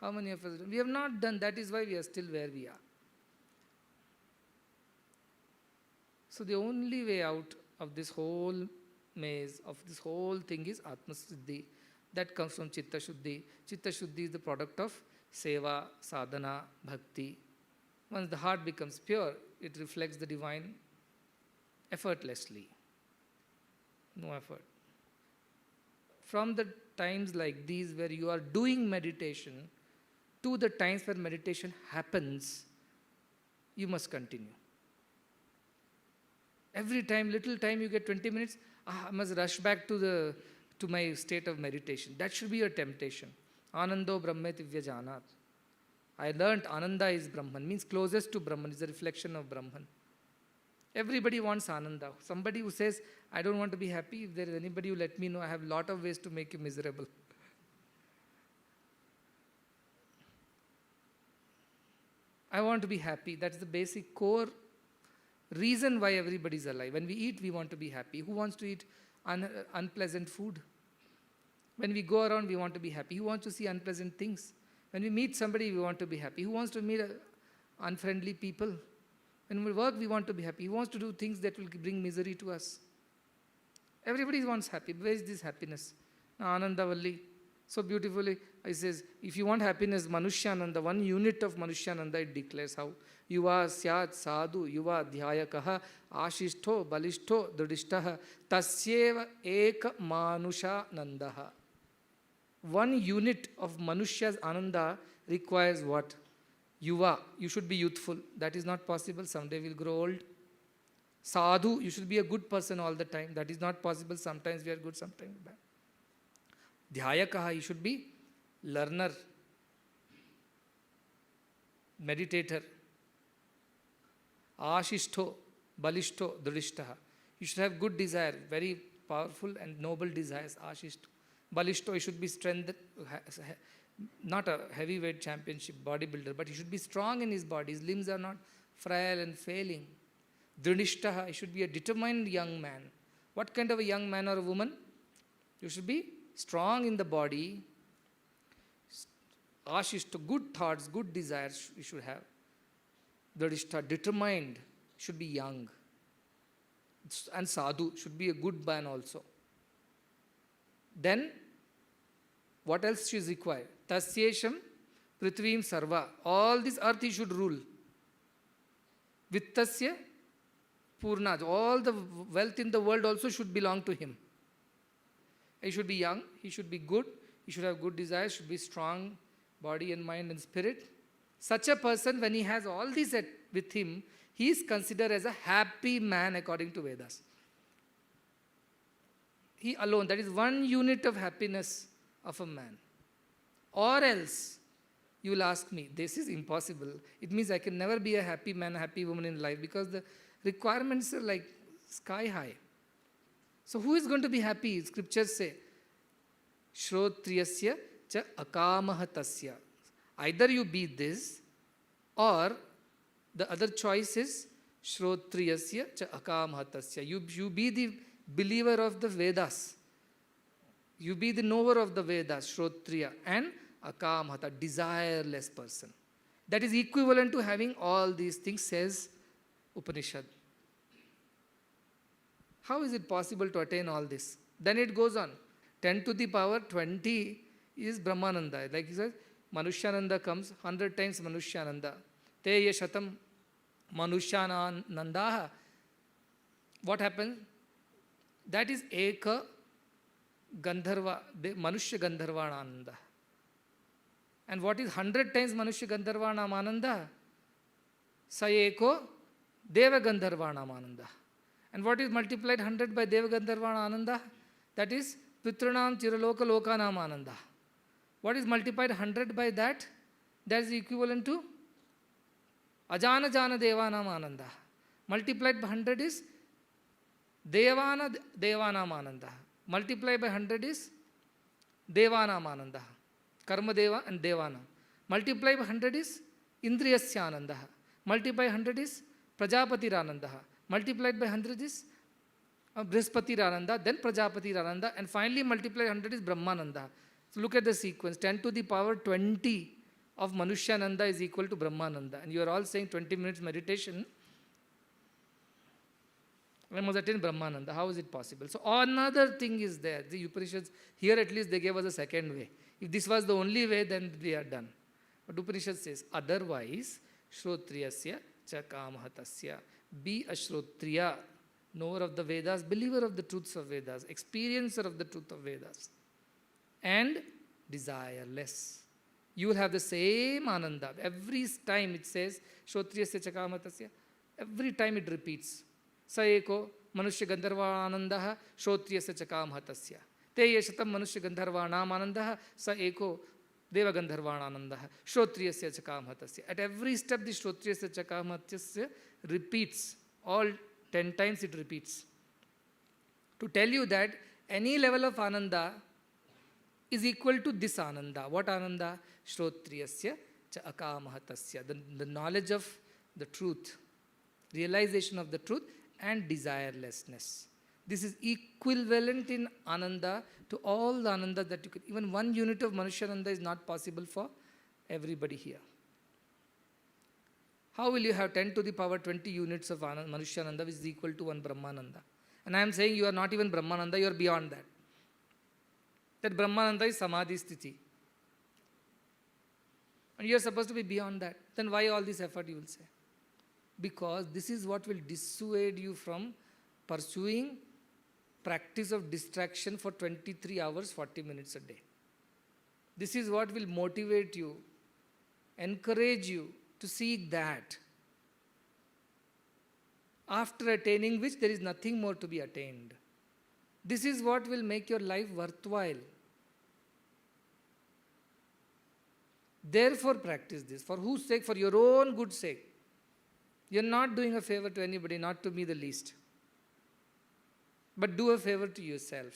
How many of us? We have not done. That is why we are still where we are. So the only way out of this whole maze, of this whole thing is Atma Siddhi. That comes from Chitta Shuddhi. Chitta Shuddhi is the product of Seva, Sadhana, Bhakti. Once the heart becomes pure, it reflects the divine effortlessly. No effort. From the times like these where you are doing meditation to the times where meditation happens, you must continue. Every time, little time you get 20 minutes, I must rush back to my state of meditation. That should be your temptation. Anando Brahmet Ivyajanat. I learnt Ananda is Brahman, means closest to Brahman, is a reflection of Brahman. Everybody wants Ananda. Somebody who says, I don't want to be happy, if there is anybody who let me know, I have a lot of ways to make you miserable. I want to be happy. That's the basic core reason why everybody is alive. When we eat, we want to be happy. Who wants to eat unpleasant food? When we go around, we want to be happy. Who wants to see unpleasant things? When we meet somebody, we want to be happy. Who wants to meet unfriendly people? When we work, we want to be happy. Who wants to do things that will bring misery to us? Everybody wants happy. Where is this happiness? Anandavalli. So beautifully, I says, if you want happiness, Manushyananda, 1 unit of Manushyananda, it declares how. Yuva syat sadhu, yuva dhyayakaha, ashishto, balishto, dridishtaha, tasyeva eka manusha nandaha. 1 unit of Manushya's ananda requires what? Yuva, you should be youthful. That is not possible. Someday we'll grow old. Sadhu, you should be a good person all the time. That is not possible. Sometimes we are good, sometimes bad. Dhyayakaha, you should be learner, meditator. Ashishto, balishto, dridishtaha. You should have good desire, very powerful and noble desires. Ashishto. Balishto, you should be strength, not a heavyweight championship bodybuilder, but he should be strong in his body. His limbs are not frail and failing. Dridishtaha, he should be a determined young man. What kind of a young man or a woman? You should be strong in the body. Ashishta, good thoughts, good desires you should have. Dridishta, determined, should be young. And sadhu, should be a good man also. Then, what else is required? Tasyesham prithvim sarva. All this earth he should rule. Vittasya purnaj. All the wealth in the world also should belong to him. He should be young, he should be good, he should have good desires, should be strong, body and mind and spirit. Such a person, when he has all these with him, he is considered as a happy man according to Vedas. He alone, that is 1 unit of happiness of a man. Or else, you will ask me, this is impossible. It means I can never be a happy man, a happy woman in life because the requirements are like sky high. So who is going to be happy? Scriptures say, Shrotriyasya cha akamaha tasya. Either you be this, or the other choice is Shrotriyasya cha akamaha tasya. You be the believer of the Vedas. You be the knower of the Vedas, Shrotriya, and akamahata, desireless person. That is equivalent to having all these things, says Upanishad. How is it possible to attain all this? Then it goes on. 10 to the power 20 is Brahmananda. Like he says, Manushyananda comes 100 times Manushyananda. Te ye shatam Manushyanandaha. What happens? That is Eka Gandharva, Manushya Gandharvananda. And what is 100 times Manushya Gandharvanamananda? Sayeko Deva Gandharvanamananda. And what is multiplied 100 by Deva Gandharvananda? That is Pitranam Chiraloka Lokanamananda. What is multiplied 100 by that? That is equivalent to Ajana Jana Devanam Multiplied by 100 is Devana Devanamananda. Multiplied by 100 is Devanamananda. Karma Deva and Devana. Multiplied by 100 is Indriyasyananda. Multiplied by 100 is Prajapatirananda. Multiplied by 100 is Brihaspatirananda, then Prajapatirananda, and finally multiplied 100 is Brahmananda. So look at the sequence. 10 to the power 20 of Manushyananda is equal to Brahmananda. And you are all saying 20 minutes meditation. I must attain Brahmananda. How is it possible? So another thing is there. The Upanishads, here at least they gave us a second way. If this was the only way, then we are done. But Upanishad says, otherwise, Shrotriyasya cha kamahatasya. Be a Shrotriya, knower of the Vedas, believer of the truths of Vedas, experiencer of the truth of Vedas, and desireless. You will have the same ananda. Every time it says, Shrotriyasya cha kamahatasya, every time it repeats. Saeko Manushya Gandharvanandaha Shrotriyasya cha kamahatasya. Te yeshatam Manushya Gandharvanamanandaha sa eko Deva Gandharvananandaha Shrotriyasya cha kamahatasya. At every step, the Shrotriyasya cha kamahatasya repeats. All 10 times it repeats. To tell you that any level of ananda is equal to this ananda. What ananda? Shrotriyasya cha akamahatasya. The knowledge of the truth, realization of the truth, and desirelessness. This is equivalent in ananda to all the ananda that you could. Even 1 unit of Manushyananda is not possible for everybody here. How will you have 10 to the power 20 units of Manushyananda, which is equal to 1 Brahmananda? And I am saying you are not even Brahmananda, you are beyond that. That Brahmananda is samadhi sthiti. And you are supposed to be beyond that. Then why all this effort, you will say? Because this is what will dissuade you from pursuing practice of distraction for 23 hours, 40 minutes a day. This is what will motivate you, encourage you to seek that. After attaining which there is nothing more to be attained. This is what will make your life worthwhile. Therefore practice this. For whose sake? For your own good sake. You are not doing a favor to anybody, not to me the least. But do a favor to yourself.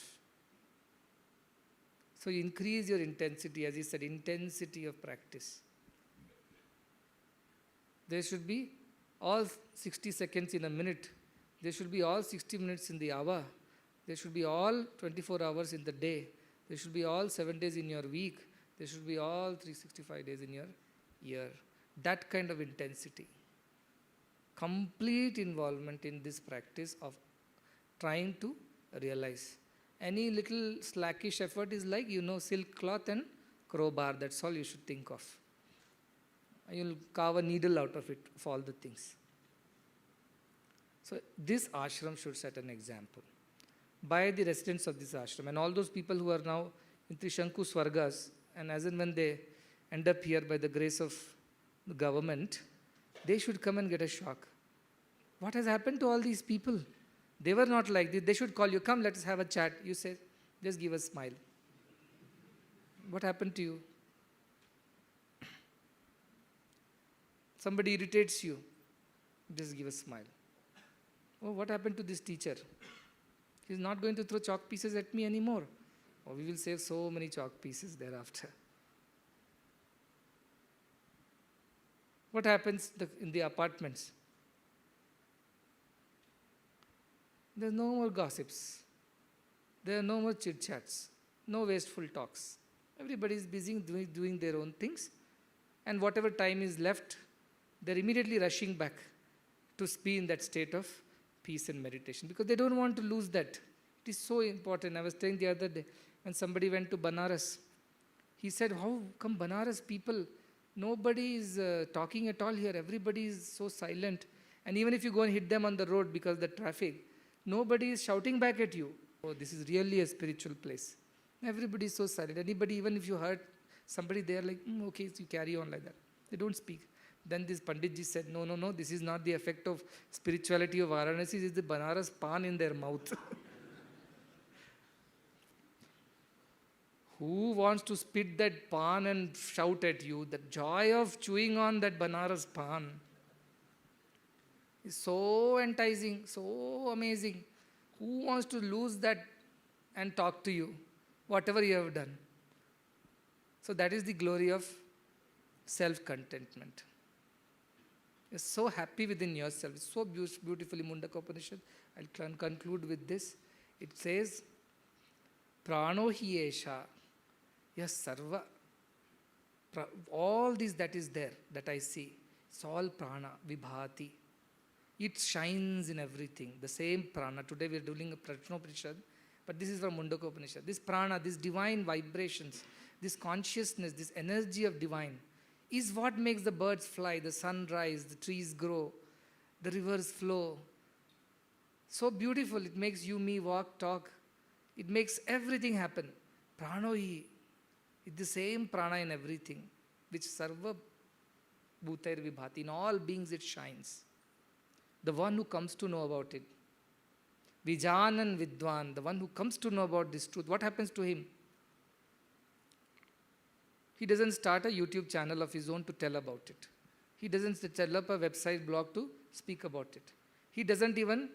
So you increase your intensity, as he said, intensity of practice. There should be all 60 seconds in a minute. There should be all 60 minutes in the hour. There should be all 24 hours in the day. There should be all 7 days in your week. There should be all 365 days in your year. That kind of intensity. Complete involvement in this practice of trying to realize. Any little slackish effort is like, silk cloth and crowbar. That's all you should think of. You'll carve a needle out of it, of all the things. So this ashram should set an example. By the residents of this ashram and all those people who are now in Trishanku Swargas, and as and when they end up here by the grace of the government, they should come and get a shock. What has happened to all these people? They were not like this. They should call you, come, let us have a chat. You say, just give a smile. What happened to you? Somebody irritates you, just give a smile. Oh, what happened to this teacher? He's not going to throw chalk pieces at me anymore. Oh, we will save so many chalk pieces thereafter. What happens in the apartments? There's no more gossips. There are no more chit-chats. No wasteful talks. Everybody is busy doing their own things. And whatever time is left, they're immediately rushing back to be in that state of peace and meditation. Because they don't want to lose that. It is so important. I was saying the other day, when somebody went to Banaras, he said, how come Banaras people, nobody is talking at all here. Everybody is so silent. And even if you go and hit them on the road because of the traffic, nobody is shouting back at you. Oh, this is really a spiritual place. Everybody is so silent. Anybody, even if you hurt somebody, they are like, okay, so you carry on like that. They don't speak. Then this Panditji said, no, this is not the effect of spirituality of Varanasi, it is the Banaras pan in their mouth. Who wants to spit that pan and shout at you? The joy of chewing on that Banaras pan is so enticing, so amazing. Who wants to lose that and talk to you, whatever you have done? So that is the glory of self-contentment. You're so happy within yourself. It's so beautifully Mundaka Upanishad. I'll conclude with this. It says, Prano hi esha. Yes, sarva. All this that is there, that I see, it's all prana, vibhati. It shines in everything. The same prana. Today we are doing a Prajna Upanishad, but this is from Mundaka Upanishad. This prana, these divine vibrations, this consciousness, this energy of divine, is what makes the birds fly, the sun rise, the trees grow, the rivers flow. So beautiful. It makes you, me walk, talk. It makes everything happen. Pranohi. It's the same prana in everything, which sarva bhutair vibhati. In all beings it shines. The one who comes to know about it. Vijanan vidwan, the one who comes to know about this truth. What happens to him? He doesn't start a YouTube channel of his own to tell about it. He doesn't set up a website blog to speak about it. He doesn't even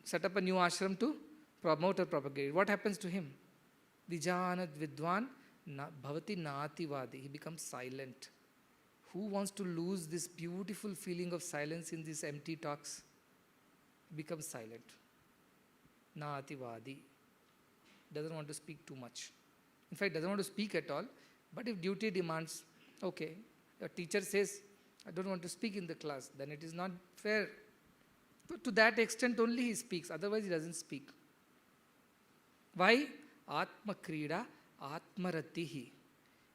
set up a new ashram to promote or propagate. What happens to him? Vijanat vidwan bhavati nativadi. He becomes silent. Who wants to lose this beautiful feeling of silence in these empty talks? He becomes silent. Nativadi. Doesn't want to speak too much. In fact, doesn't want to speak at all. But if duty demands, okay, your teacher says, I don't want to speak in the class, then it is not fair. But to that extent only he speaks, otherwise he doesn't speak. Why? Atma Krida Atmaratihi.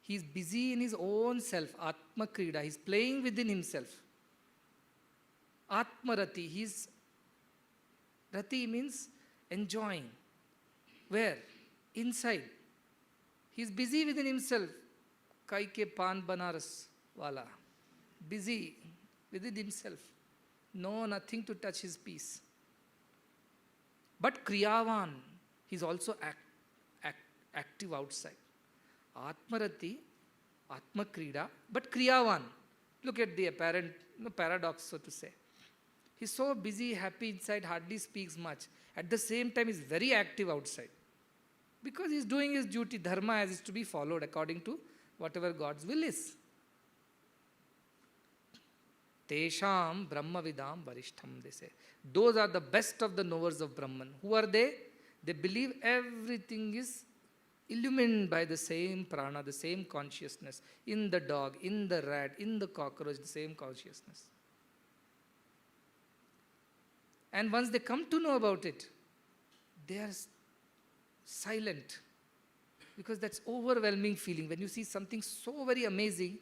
He is busy in his own self. Atma Krida. He is playing within himself. Atmarati. Rati means enjoying. Where? Inside. He is busy within himself. Kai ke pan banaras wala. Busy within himself. No, nothing to touch his peace. But Kriyavan, he is also active outside. Atmarati, Atma Krida, but Kriyavan. Look at the apparent paradox, so to say. He's so busy, happy inside, hardly speaks much. At the same time, he's very active outside. Because he's doing his duty, dharma, as is to be followed according to whatever God's will is. Tesham Brahmavidam Varishtham, they say. Those are the best of the knowers of Brahman. Who are they? They believe everything is illumined by the same prana, the same consciousness. In the dog, in the rat, in the cockroach, the same consciousness. And once they come to know about it, they are silent. Because that's overwhelming feeling. When you see something so very amazing,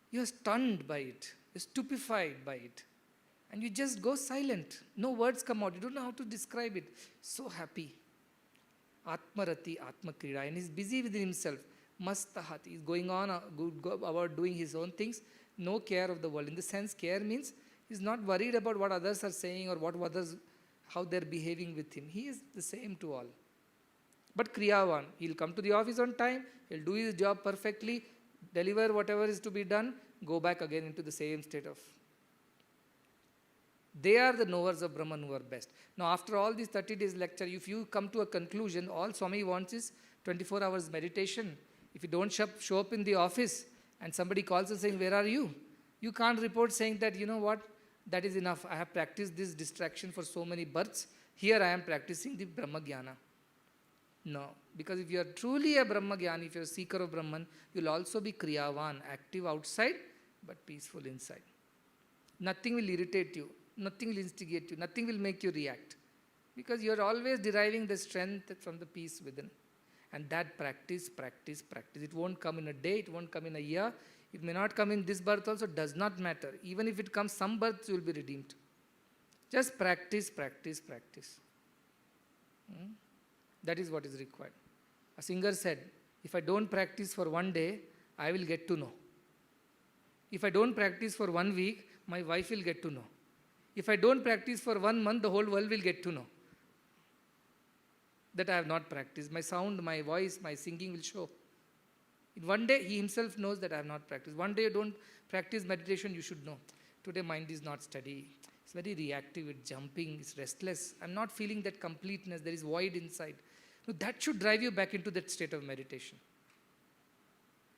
you are stunned by it. You're stupefied by it. And you just go silent. No words come out. You don't know how to describe it. So happy. Atmarati, Atma Krida. And he's busy within himself. Mastahat. He's going on about doing his own things. No care of the world. In the sense, care means he's not worried about what others are saying or how they're behaving with him. He is the same to all. But Kriyavan, he'll come to the office on time. He'll do his job perfectly. Deliver whatever is to be done. Go back again into the same state of. They are the knowers of Brahman who are best. Now, after all this 30 days lecture, if you come to a conclusion, all Swami wants is 24 hours meditation. If you don't show up in the office and somebody calls and saying, where are you? You can't report saying that, you know what, that is enough. I have practiced this distraction for so many births. Here I am practicing the Brahma Jnana. No, because if you are truly a Brahma Jnani, if you are a seeker of Brahman, you will also be Kriyavan, active outside, but peaceful inside. Nothing will irritate you. Nothing will instigate you. Nothing will make you react. Because you are always deriving the strength from the peace within. And that practice. It won't come in a day. It won't come in a year. It may not come in this birth also. Does not matter. Even if it comes some births, you will be redeemed. Just practice. That is what is required. A singer said, if I don't practice for one day, I will get to know. If I don't practice for 1 week, my wife will get to know. If I don't practice for 1 month, the whole world will get to know that I have not practiced. My sound, my voice, my singing will show. In one day, he himself knows that I have not practiced. One day you don't practice meditation, you should know. Today mind is not steady. It's very reactive, it's jumping, it's restless. I'm not feeling that completeness, there is void inside. No, that should drive you back into that state of meditation.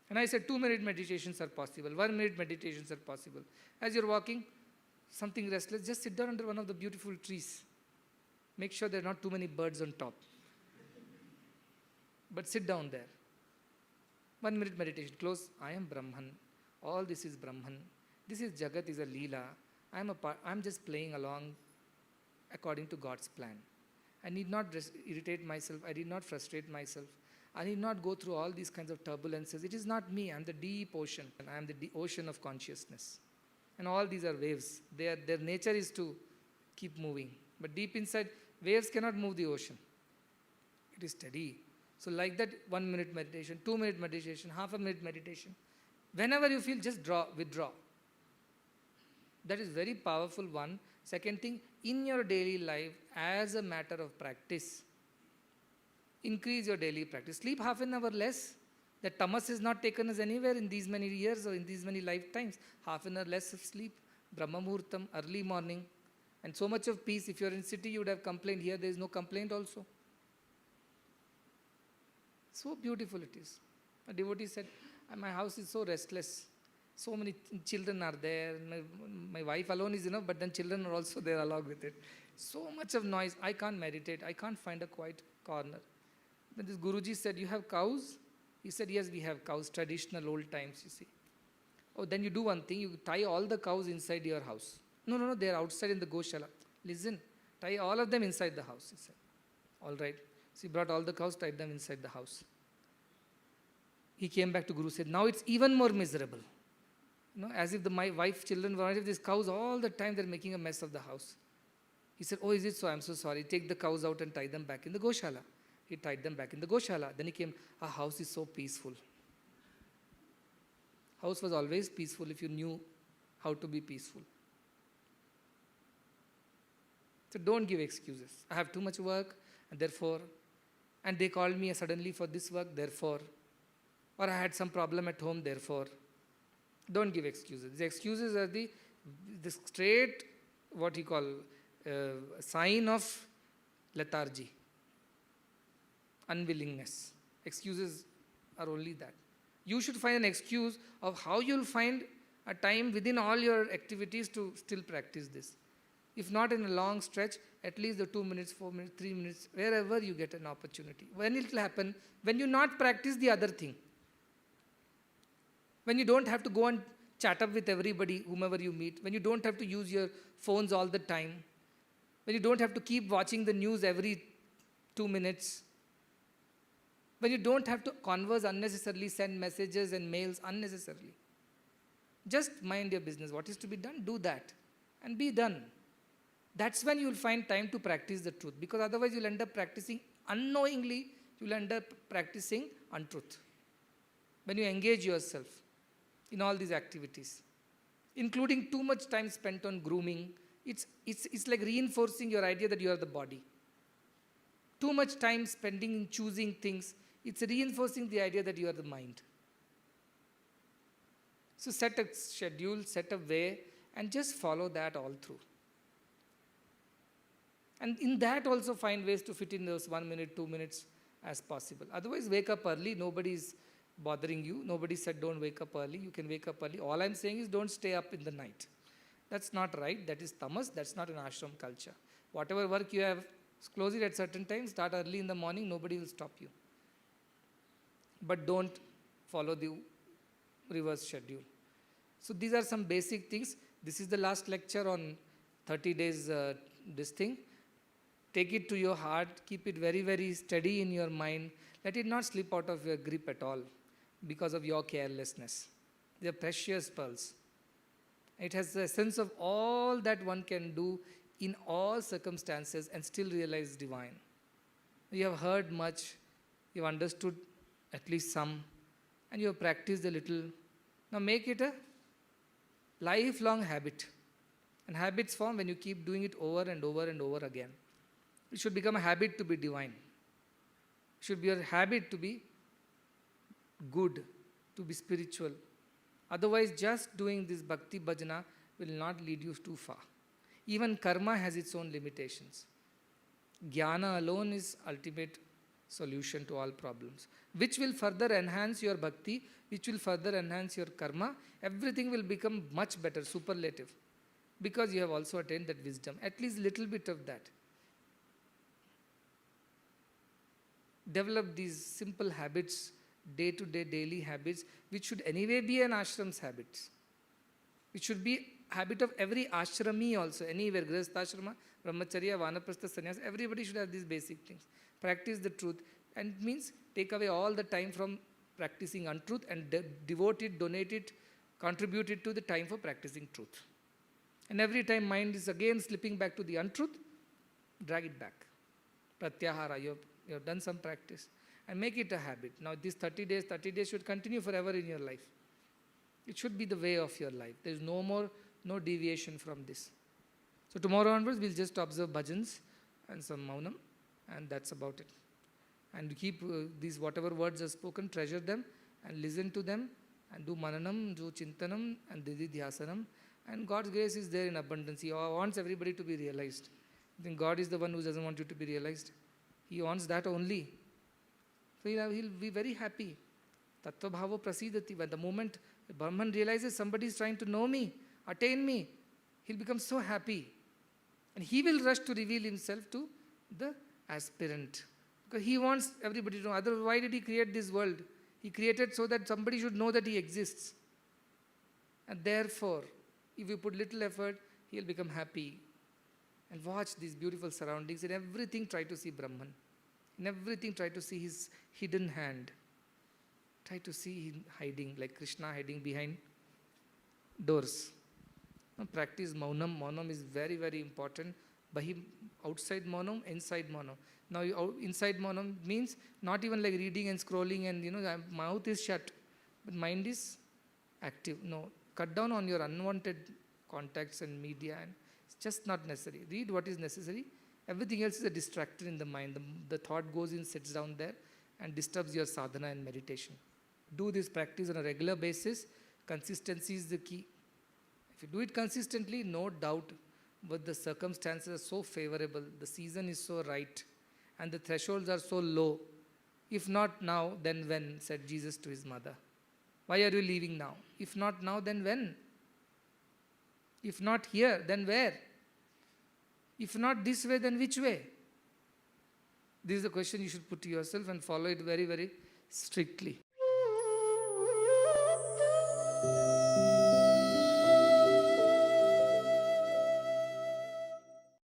And I said 2-minute meditations are possible, 1-minute meditations are possible. As you're walking, something restless, just sit down under one of the beautiful trees. Make sure there are not too many birds on top. But sit down there. 1-minute meditation, close. I am Brahman. All this is Brahman. This is Jagat, is a Leela. I'm just playing along according to God's plan. I need not irritate myself. I need not frustrate myself. I need not go through all these kinds of turbulences. It is not me. I am the deep ocean. And I am the ocean of consciousness. And all these are waves. Their nature is to keep moving. But deep inside, waves cannot move the ocean. It is steady. So like that, 1-minute meditation, 2-minute meditation, half-a-minute meditation. Whenever you feel, just withdraw. That is very powerful one. Second thing, in your daily life, as a matter of practice, increase your daily practice. Sleep half an hour less. The tamas is not taken us anywhere in these many years or in these many lifetimes. Half an hour less of sleep, Brahma Muhurtam, early morning. And so much of peace. If you are in city, you would have complained. Here there is no complaint also. So beautiful it is. A devotee said, my house is so restless. So many children are there. My wife alone is enough, but then children are also there along with it. So much of noise. I can't meditate. I can't find a quiet corner. Then this Guruji said, you have cows? He said, yes, we have cows, traditional old times, you see. Oh, then you do one thing. You tie all the cows inside your house. No, they are outside in the Goshala. Listen, tie all of them inside the house, he said. All right. So he brought all the cows, tied them inside the house. He came back to Guru, said, now it's even more miserable. As if my wife, children, these cows all the time, they're making a mess of the house. He said, oh, is it so? I'm so sorry. Take the cows out and tie them back in the Goshala. He tied them back in the Goshala. Then he came, our house is so peaceful. House was always peaceful if you knew how to be peaceful. So don't give excuses. I have too much work, and therefore, and they called me suddenly for this work, therefore, or I had some problem at home, therefore. Don't give excuses. The excuses are the straight, what you call, sign of lethargy, unwillingness. Excuses are only that. You should find an excuse of how you'll find a time within all your activities to still practice this. If not in a long stretch, at least the 2 minutes, 4 minutes, 3 minutes, wherever you get an opportunity. When it will happen? When you not practice the other thing. When you don't have to go and chat up with everybody, whomever you meet. When you don't have to use your phones all the time. When you don't have to keep watching the news every 2 minutes. When you don't have to converse unnecessarily, send messages and mails unnecessarily. Just mind your business. What is to be done, do that. And be done. That's when you'll find time to practice the truth. Because otherwise you'll end up practicing unknowingly, you'll end up practicing untruth. When you engage yourself in all these activities, including too much time spent on grooming, it's like reinforcing your idea that you are the body. Too much time spending in choosing things, it's reinforcing the idea that you are the mind. So set a schedule, set a way, and just follow that all through. And in that also find ways to fit in those 1 minute, 2 minutes as possible. Otherwise, wake up early. Nobody is bothering you. Nobody said don't wake up early. You can wake up early. All I'm saying is don't stay up in the night. That's not right. That is tamas. That's not an ashram culture. Whatever work you have, close it at certain times. Start early in the morning. Nobody will stop you. But don't follow the reverse schedule. So these are some basic things. This is the last lecture on 30 days this thing. Take it to your heart. Keep it very, very steady in your mind. Let it not slip out of your grip at all because of your carelessness. They are precious pearls. It has the essence of all that one can do in all circumstances and still realize divine. You have heard much. You have understood at least some. And you have practiced a little. Now make it a lifelong habit. And habits form when you keep doing it over and over and over again. It should become a habit to be divine. It should be a habit to be good, to be spiritual. Otherwise, just doing this bhakti bhajana will not lead you too far. Even karma has its own limitations. Jnana alone is ultimate solution to all problems, which will further enhance your bhakti, which will further enhance your karma. Everything will become much better, superlative, because you have also attained that wisdom, at least little bit of that. Develop these simple habits, day-to-day, daily habits, which should anyway be an ashram's habits. It should be habit of every ashrami also, anywhere, grihastha-ashrama, brahmacharya, vanaprastha, sannyas, everybody should have these basic things. Practice the truth, and it means take away all the time from practicing untruth and devote it, donate it, contribute it to the time for practicing truth. And every time mind is again slipping back to the untruth, drag it back. Pratyahara, you have done some practice. And make it a habit. Now these 30 days should continue forever in your life. It should be the way of your life. There is no deviation from this. So tomorrow onwards, we'll just observe bhajans and some maunam, and that's about it. And keep these whatever words are spoken, treasure them, and listen to them, and do mananam, do chintanam, and dididhyasanam. And God's grace is there in abundance. He wants everybody to be realized. I think God is the one who doesn't want you to be realized. He wants that only. So he'll be very happy. Tattva bhavo prasidati. When the moment Brahman realizes somebody is trying to know me, attain me, he'll become so happy. And he will rush to reveal himself to the aspirant. Because he wants everybody to know. Otherwise, why did he create this world? He created so that somebody should know that he exists. And therefore, if you put little effort, he'll become happy. And watch these beautiful surroundings. In everything, try to see Brahman. In everything, try to see his hidden hand. Try to see him hiding, like Krishna hiding behind doors. Now, practice maunam. Maunam is very, very important. Outside maunam, inside maunam. Now, inside maunam means not even like reading and scrolling and, mouth is shut, but mind is active. No, cut down on your unwanted contacts and media, and it's just not necessary. Read what is necessary. Everything else is a distractor in the mind. The thought goes in, sits down there, and disturbs your sadhana and meditation. Do this practice on a regular basis. Consistency is the key. If you do it consistently, no doubt, but the circumstances are so favorable, the season is so right, and the thresholds are so low. If not now, then when, said Jesus to his mother. Why are you leaving now? If not now, then when? If not here, then where? If not this way, then which way? This is the question you should put to yourself and follow it very, very strictly.